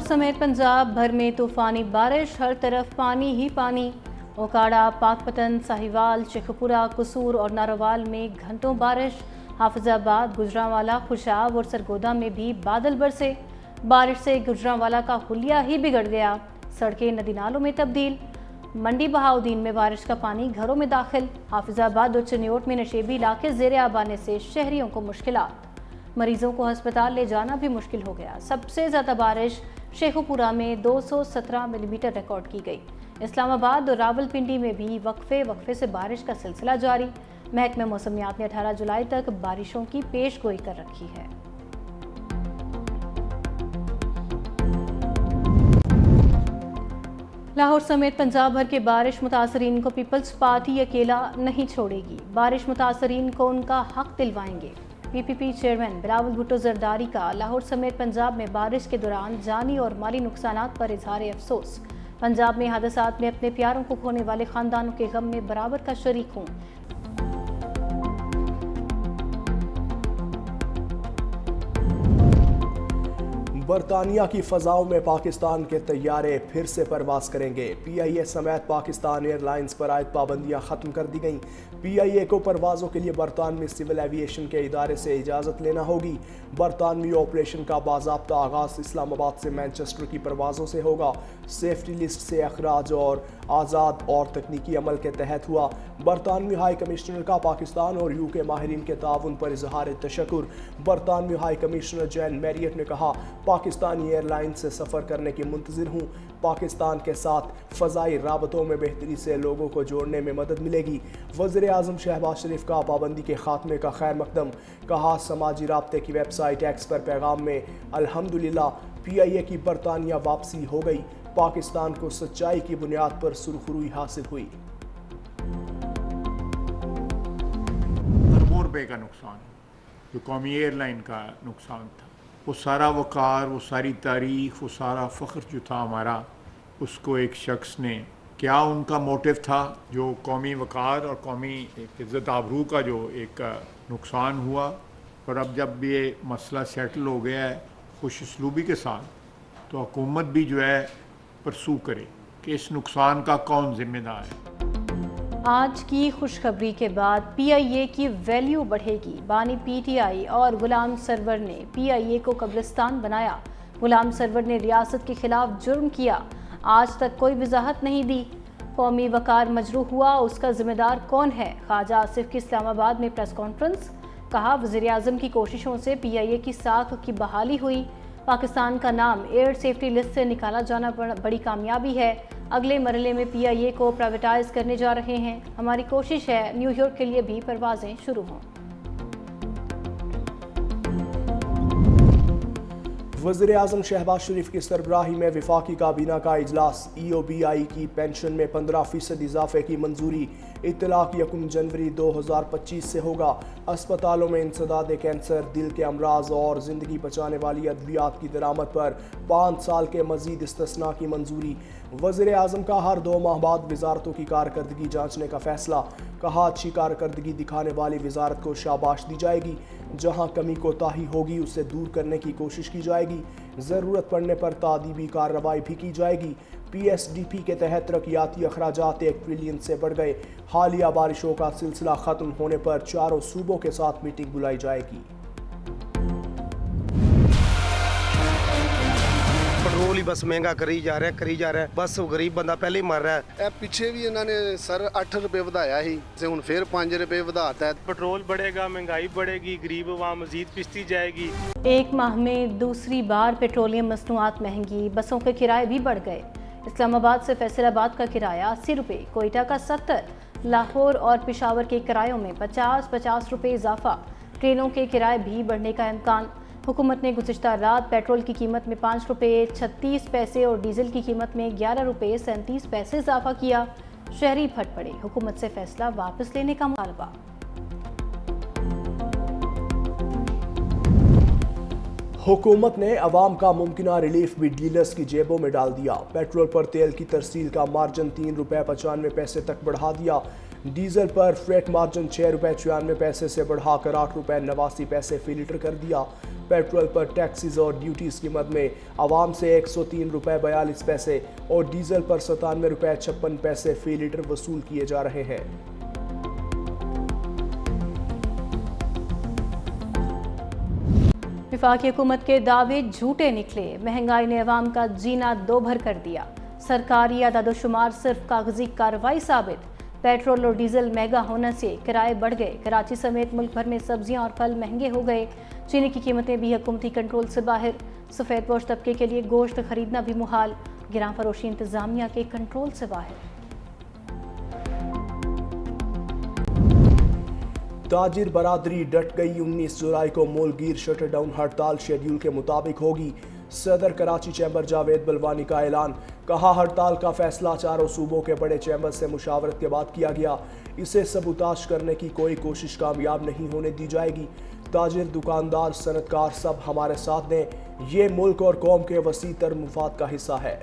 समेत पंजाब भर में तूफानी बारिश, हर तरफ पानी ही पानी। ओकाड़ा, पाकपतन, साहिवाल, शेखपुरा, कसूर और नारोवाल में घंटों बारिश। हाफिजाबाद, गुजरांवाला, खुशाब और सरगोदा में भी बादल बरसे। बारिश से गुजरांवाला का हुलिया ही बिगड़ गया, सड़कें नदी नालों में तब्दील। मंडी बहाउद्दीन में बारिश का पानी घरों में दाखिल। हाफिजाबाद और चनियोट में नशेबी इलाके ज़ेरे आब आने से शहरियों को मुश्किलात। मरीजों को अस्पताल ले जाना भी मुश्किल हो गया। सबसे ज़्यादा बारिश शेखुपुरा में 217 मिलीमीटर रिकॉर्ड की गई। इस्लामाबाद और रावलपिंडी में भी वक्फे से बारिश का सिलसिला जारी। महकमे मौसमियात ने 18 जुलाई तक बारिशों की पेशगोई कर रखी है। लाहौर समेत पंजाब भर के बारिश मुतासरीन को पीपल्स पार्टी अकेला नहीं छोड़ेगी। बारिश मुतासरीन को उनका हक दिलवाएंगे। पीपीपी चेयरमैन बिलावल भुट्टो जरदारी का लाहौर समेत पंजाब में बारिश के दौरान जानी और माली नुकसानात पर इजहार अफसोस। पंजाब में हादसात में अपने प्यारों को खोने वाले खानदानों के गम में बराबर का शरीक हूँ। बरतानिया की फ़ज़ाओं में पाकिस्तान के तैयारे फिर से परवाज़ करेंगे। PIA समेत पाकिस्तान एयरलाइंस पर आयद पाबंदियाँ ख़त्म कर दी गईं। PIA को परवाज़ों के लिए बरतानवी सिविल एविएशन के इदारे से इजाज़त लेना होगी। बरतानवी ऑपरेशन का बाज़ाब्ता आगाज़ इस्लामाबाद से मैनचेस्टर की परवाज़ों से होगा। सेफ्टी लिस्ट से अखराज और आज़ाद और तकनीकी अमल के तहत हुआ। बरतानवी हाई कमिश्नर का पाकिस्तान और UK माहिरीन के ताउन पर इजहार तशक्कुर। बरतानवी हाई कमिश्नर जैन मैरियट ने कहा, पाकिस्तानी एयरलाइन से सफ़र करने की मुंतज़िर हूँ। पाकिस्तान के साथ फ़ज़ाई राबतों में बेहतरी से लोगों को जोड़ने में मदद मिलेगी। वज़ीर आज़म शहबाज शरीफ का पाबंदी के खात्मे का खैर मकदम। कहा, समाजी राब्ते की वेबसाइट एक्स पर पैगाम में, अल्हम्दुलिल्लाह PIA की बरतानिया वापसी हो गई। पाकिस्तान को सच्चाई की बुनियाद पर सुरखरुई हासिल हुई। अरबों रुपए का नुकसान जो कौमी एयरलाइन का नुकसान था, वो सारा वक़ार, वो सारी तारीख़, वो सारा फ़ख्र जो था हमारा, उसको एक शख्स ने, क्या उनका मोटिव था, जो कौमी वक़ार और कौमी इज़्ज़त आबरू का जो एक नुकसान हुआ। और अब जब ये मसला सेटल हो गया है खुश उसलूबी के साथ, तो हुकूमत भी जो है परसू करे कि इस नुकसान का कौन ज़िम्मेदार है। आज की खुशखबरी के बाद PIA की वैल्यू बढ़ेगी। बानी PTI और गुलाम सरवर ने PIA को कब्रिस्तान बनाया। गुलाम सरवर ने रियासत के खिलाफ जुर्म किया, आज तक कोई वजाहत नहीं दी। कौमी वकार मजरूह हुआ, उसका जिम्मेदार कौन है? ख्वाजा आसिफ की इस्लामाबाद में प्रेस कॉन्फ्रेंस। कहा, वज़ीर आज़म की कोशिशों से PIA की साख की बहाली हुई। पाकिस्तान का नाम एयर सेफ्टी लिस्ट से निकाला जाना बड़ी कामयाबी है। अगले मरहले में PIA को प्राइवेटाइज करने जा रहे हैं। हमारी कोशिश है न्यूयॉर्क के लिए भी परवाजें शुरू हों। वज़ीर आज़म शहबाज शरीफ की सरबराही में वफाकी काबीना का इजलास। EOBI की पेंशन में 15% इजाफे की मंजूरी। इत्तलाक 1 जनवरी 2025 से होगा। अस्पतालों में इंसदाद कैंसर, दिल के अमराज और ज़िंदगी बचाने वाली अद्वियात की दरामद पर 5 साल के मजीद इस्तिस्ना की मंजूरी। वज़ीर आज़म का हर 2 माह बाद वजारतों की कारकर्दगी जांचने का फैसला। कहा, अच्छी कारकर्दगी दिखाने वाली वजारत को शाबाश दी जाएगी। जहां कमी कोताही होगी उसे दूर करने की कोशिश की जाएगी। ज़रूरत पड़ने पर तादीबी कार्रवाई भी की जाएगी। PSDP के तहत तरक्याती अखराजात 1 ट्रिलियन से बढ़ गए। हालिया बारिशों का सिलसिला ख़त्म होने पर चारों सूबों के साथ मीटिंग बुलाई जाएगी। पेट्रोल ही बस महंगा करी जा रहा है। बस गरीब बंदा पहले ही मर रहा है। ਪਿੱਛੇ ਵੀ ਇਹਨਾਂ ਨੇ ਸਰ 8 ਰੁਪਏ ਵਧਾਇਆ ਸੀ ਤੇ ਹੁਣ ਫਿਰ 5 ਰੁਪਏ ਵਧਾਤਾ। पेट्रोल बढ़ेगा, महंगाई बढ़ेगी, गरीब आवाम मजीद पिसती जाएगी। एक माह में दूसरी बार पेट्रोलियम मसनूआत महंगी, बसों के किराए भी बढ़ गए। इस्लामाबाद से फैसलाबाद का किराया 80 रुपये, कोयटा का 70, लाहौर और पेशावर के किरायों में 50-50 रुपये इजाफा। ट्रेनों के किराए भी बढ़ने का इम्कान। हुकूमत ने गुज़िश्ता रात पेट्रोल की कीमत में 5 रुपये 36 पैसे और डीजल की कीमत में 11 रुपये 37 पैसे इजाफा किया। शहरी फट पड़े, हुकूमत से फैसला वापस लेने का मुतालबा। हुकूमत ने अवाम का मुमकिना रिलीफ भी डीलर्स की जेबों में डाल दिया। पेट्रोल पर तेल की तरसील का मार्जिन 3 रुपये 95 पैसे तक बढ़ा दिया। डीजल पर फ्रेट मार्जिन ₹6.96 से बढ़ाकर ₹8.89 फी लीटर कर दिया। पेट्रोल पर टैक्सेस और ड्यूटीज की मद में आवाम से ₹103.42 और डीजल पर ₹97.56 फी लीटर वसूल किए जा रहे हैं। वफाकी हुकूमत के दावे झूठे निकले, महंगाई ने अवाम का जीना दो भर कर दिया। सरकारी आदादोशुमार सिर्फ कागजी कार्रवाई साबित। पेट्रोल और डीजल महंगा होने से किराए बढ़ गए। कराची समेत मुल्क भर में सब्जियां और फल महंगे हो गए। चीनी की कीमतें भी हुकूमती कंट्रोल से बाहर। सफ़ेद पोश तबके के लिए गोश्त खरीदना भी मुहाल। गिरां फरोशी इंतजामिया के कंट्रोल से बाहर। ताजिर बरादरी डट गई। 19 जुलाई को मोलगीर शटर डाउन हड़ताल शेड्यूल के मुताबिक होगी। सदर कराची चैम्बर जावेद बलवानी का ऐलान। कहा, हड़ताल का फैसला चारों सूबों के बड़े चैम्बर से मुशावरत के बाद किया गया। इसे सबूताज करने की कोई कोशिश कामयाब नहीं होने दी जाएगी। ताजिर, दुकानदार, सनतकार सब हमारे साथ दें। ये मुल्क और कौम के वसी तर मुफाद का हिस्सा है।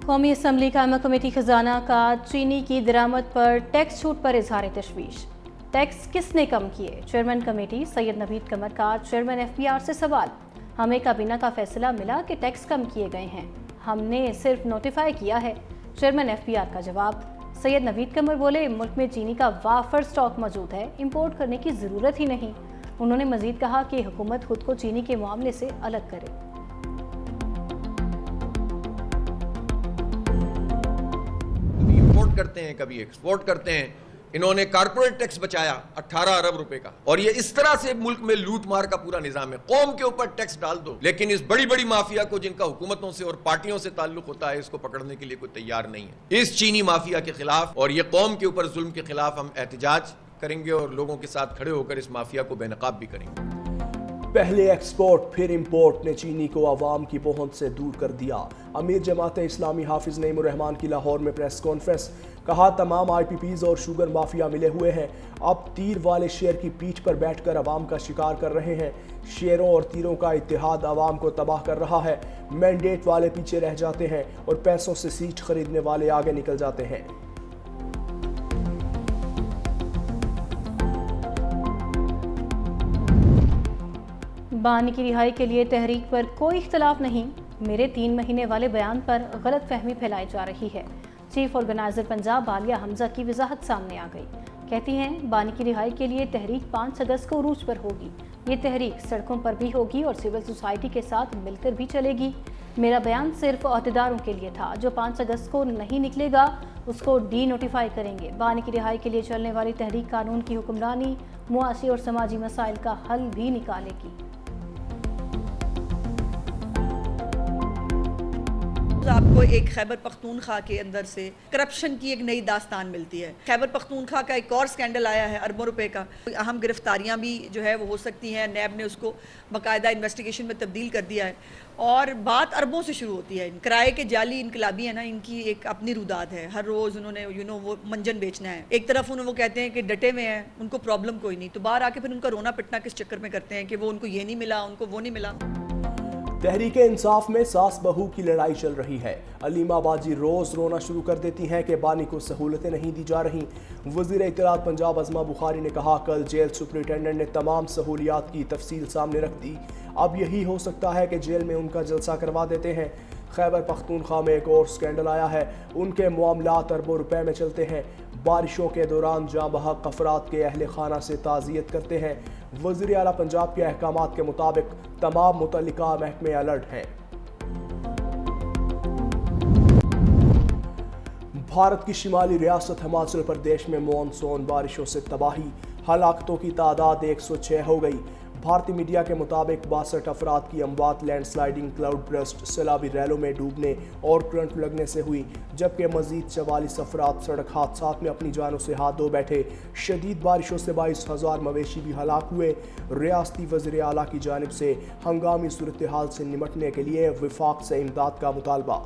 कौमी असम्बली कायमा कमेटी खजाना का चीनी की दरामद पर टैक्स छूट पर इजहार तशवीश। टैक्स किसने कम किए? चेयरमैन कमेटी सैयद नवीद कमर का चेयरमैन FBR से सवाल। हमें काबीना का फैसला मिला कि टैक्स कम किए गए हैं, हमने सिर्फ नोटिफाई किया है। चेयरमैन FBR का जवाब। सैयद नवीद कमर बोले, मुल्क में चीनी का वाफर स्टॉक मौजूद है, इंपोर्ट करने की ज़रूरत ही नहीं। उन्होंने मजीद कहा कि हुकूमत खुद को चीनी के मामले से अलग करे। इंपोर्ट करते हैं, कभी एक्सपोर्ट करते हैं। इन्होंने कारपोरेट टैक्स बचाया 18 अरब रुपए का, और ये इस तरह से मुल्क में लूट मार का पूरा निजाम है। कौम के ऊपर टैक्स डाल दो, लेकिन इस बड़ी बड़ी माफिया को, जिनका हुकूमतों से और पार्टियों से ताल्लुक होता है, इसको पकड़ने के लिए कोई तैयार नहीं है। इस चीनी माफिया के खिलाफ और ये कौम के ऊपर जुल्म के खिलाफ हम एहतजाज करेंगे और लोगों के साथ खड़े होकर इस माफिया को बेनकाब भी करेंगे। पहले एक्सपोर्ट फिर इंपोर्ट ने चीनी को आवाम की पहुंच से दूर कर दिया। अमीर जमात इस्लामी हाफिज नईम उर रहमान की लाहौर में प्रेस कॉन्फ्रेंस। कहा, तमाम IPPs और शुगर माफिया मिले हुए हैं, अब तीर वाले शेर की पीठ पर बैठकर आवाम का शिकार कर रहे हैं। शेरों और तीरों का इत्तेहाद आवाम को तबाह कर रहा है। मैंडेट वाले पीछे रह जाते हैं और पैसों से सीट खरीदने वाले आगे निकल जाते हैं। बानी की रिहाई के लिए तहरीक पर कोई इख्तलाफ नहीं। मेरे 3 महीने वाले बयान पर गलत फहमी फैलाई जा रही है। चीफ ऑर्गेनाइजर पंजाब आलिया हमजा की वजाहत सामने आ गई। कहती हैं, बानी की रिहाई के लिए तहरीक 5 अगस्त को उरूज पर होगी। ये तहरीक सड़कों पर भी होगी और सिविल सोसाइटी के साथ मिलकर भी चलेगी। मेरा बयान सिर्फ अहदेदारों के लिए था। जो 5 अगस्त को नहीं निकलेगा उसको डी नोटिफाई करेंगे। बानी की रिहाई के लिए चलने वाली तहरीक कानून की हुक्मरानी, मुआशी और समाजी मसाइल का हल भी निकालेगी। आपको एक खैबर पख्तूनख्वा के अंदर से करप्शन की एक नई दास्तान मिलती है। खैबर पख्तूनख्वा का एक और स्कैंडल आया है अरबों रुपए का। अहम गिरफ्तारियां भी जो है वो हो सकती हैं। नैब ने उसको बाकायदा इन्वेस्टिगेशन में तब्दील कर दिया है और बात अरबों से शुरू होती है। किराए के जाली इनकलाबी है ना, इनकी एक अपनी रुदात है। हर रोज़ उन्होंने वो मंजन बेचना है। एक तरफ उन्हें वो कहते हैं कि डटे में हैं, उनको प्रॉब्लम कोई नहीं, तो बाहर आके फिर उनका रोना पिटना किस चक्कर में करते हैं कि वो उनको ये नहीं मिला, उनको वो नहीं मिला। तहरीक इंसाफ में सास बहू की लड़ाई चल रही है। अलीमा बाजी रोज रोना शुरू कर देती हैं कि बानी को सहूलतें नहीं दी जा रही। वज़ीर इत्तलात पंजाब अज़मा बुखारी ने कहा, कल जेल सुपरिटेंडेंट ने तमाम सहूलियात की तफसील सामने रख दी। अब यही हो सकता है कि जेल में उनका जलसा करवा देते हैं। खैबर पख्तूनख्वा में एक और स्कैंडल आया है। उनके मामलात अरबों रुपए में चलते हैं। बारिशों के दौरान जाँ बहक अफराद के अहल खाना से ताज़ियत करते हैं। वज़ीर आला पंजाब के अहकामात के मुताबिक तमाम मुतल्लिका महकमे अलर्ट हैं। भारत की शिमाली रियासत हिमाचल प्रदेश में मानसून बारिशों से तबाही, हलाकतों की तादाद 106 हो गई। भारतीय मीडिया के मुताबिक 62 अफराद की अमवात लैंडस्लाइडिंग, क्लाउड बर्स्ट, सैलाबी रैलों में डूबने और करंट लगने से हुई, जबकि मजीद 44 अफराद सड़क हादसात में अपनी जानों से हाथ धो बैठे। शदीद बारिशों से 22,000 मवेशी भी हलाक हुए। रियासती वज़ीर आला की जानिब से हंगामी सूरत हाल से निमटने के लिए वफाक से इमदाद का मुतालबा।